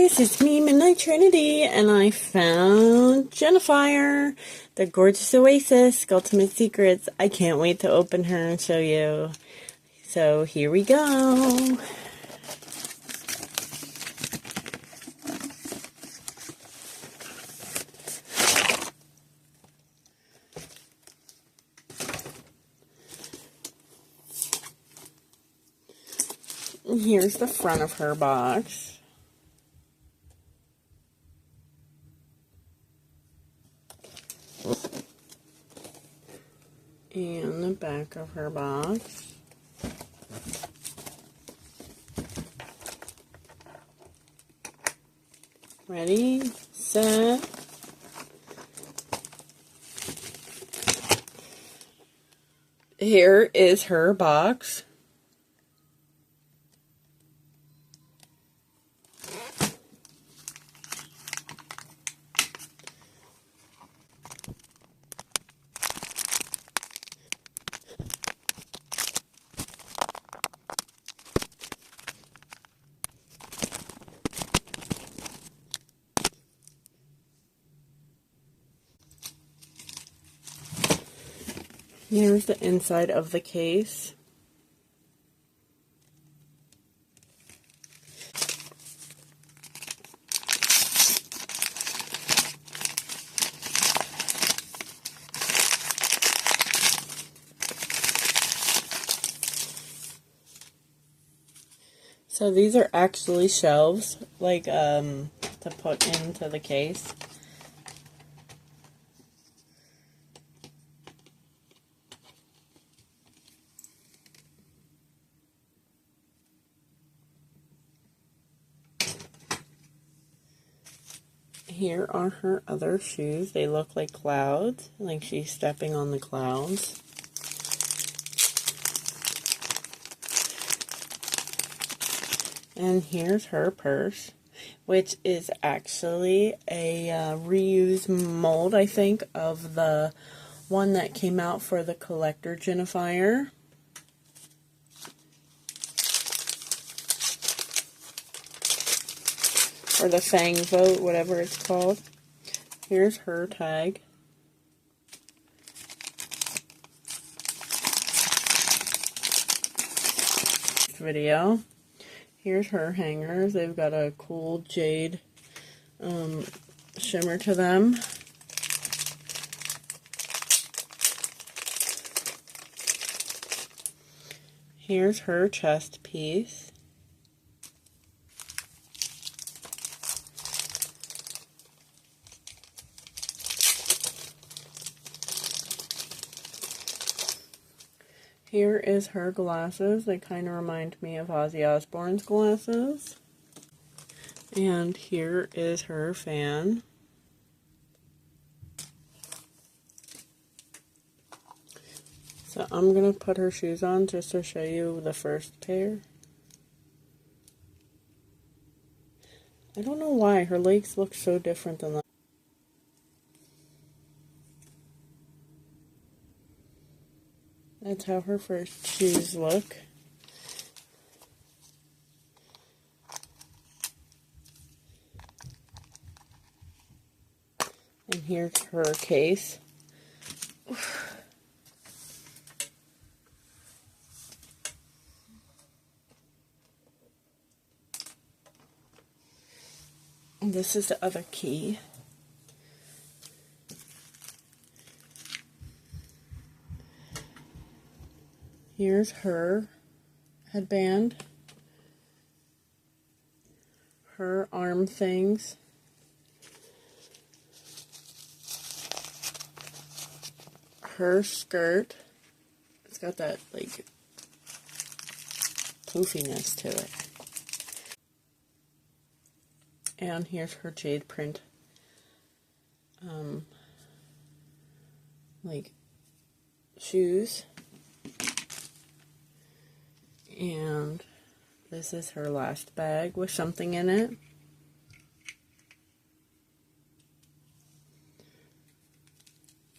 guys, it's me, Midnight Trinity, and I found Jinafire, the Gore-geous Oasis Skulltimate Secrets. I can't wait to open her and show you. So here we go. Here's the front of her box. And the back of her box. Ready, set. Here is her box. Here's the inside of the case. So these are actually shelves, like, to put into the case. Here are her other shoes. They look like clouds, like she's stepping on the clouds. And here's her purse, which is actually a reused mold, I think, of the one that came out for the collector Jinafire. Or the Fang Vote, whatever it's called. Here's her tag. Video. Here's her hangers. They've got a cool jade shimmer to them. Here's her chest piece. Here is her glasses. They kind of remind me of Ozzy Osbourne's glasses. And here is her fan. So I'm going to put her shoes on just to show you the first pair. I don't know why her legs look so different than that. That's how her first shoes look. And here's her case. And this is the other key. Here's her headband, her arm things, her skirt. It's got that, like, poofiness to it. And here's her jade print, like, shoes. And this is her last bag with something in it.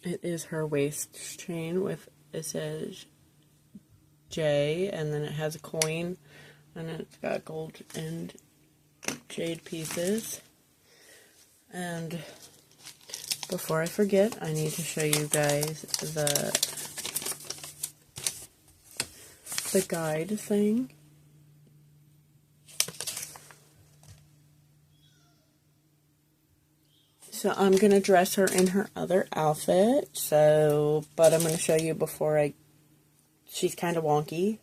It is her waist chain with, it says J, and then it has a coin, and it's got gold and jade pieces. And before I forget, I need to show you guys the guide thing. So I'm going to dress her in her other outfit, but I'm going to show you she's kind of wonky.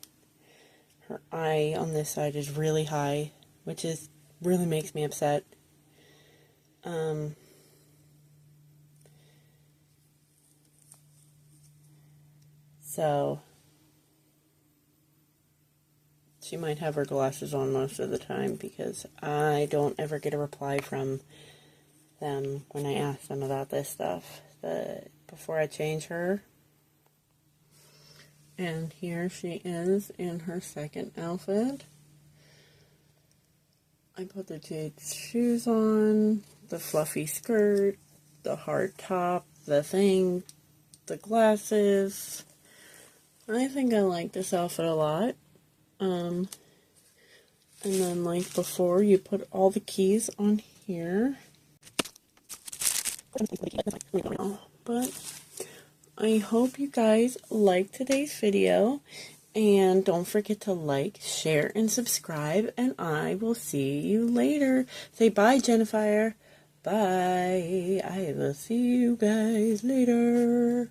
Her eye on this side is really high, which really makes me upset. So she might have her glasses on most of the time because I don't ever get a reply from them when I ask them about this stuff before I change her. And here she is in her second outfit. I put the jade shoes on, the fluffy skirt, the hard top, the glasses. I think I like this outfit a lot. And then like before, you put all the keys on here. But I hope you guys liked today's video. And don't forget to like, share, and subscribe. And I will see you later. Say bye, Jinafire. Bye. I will see you guys later.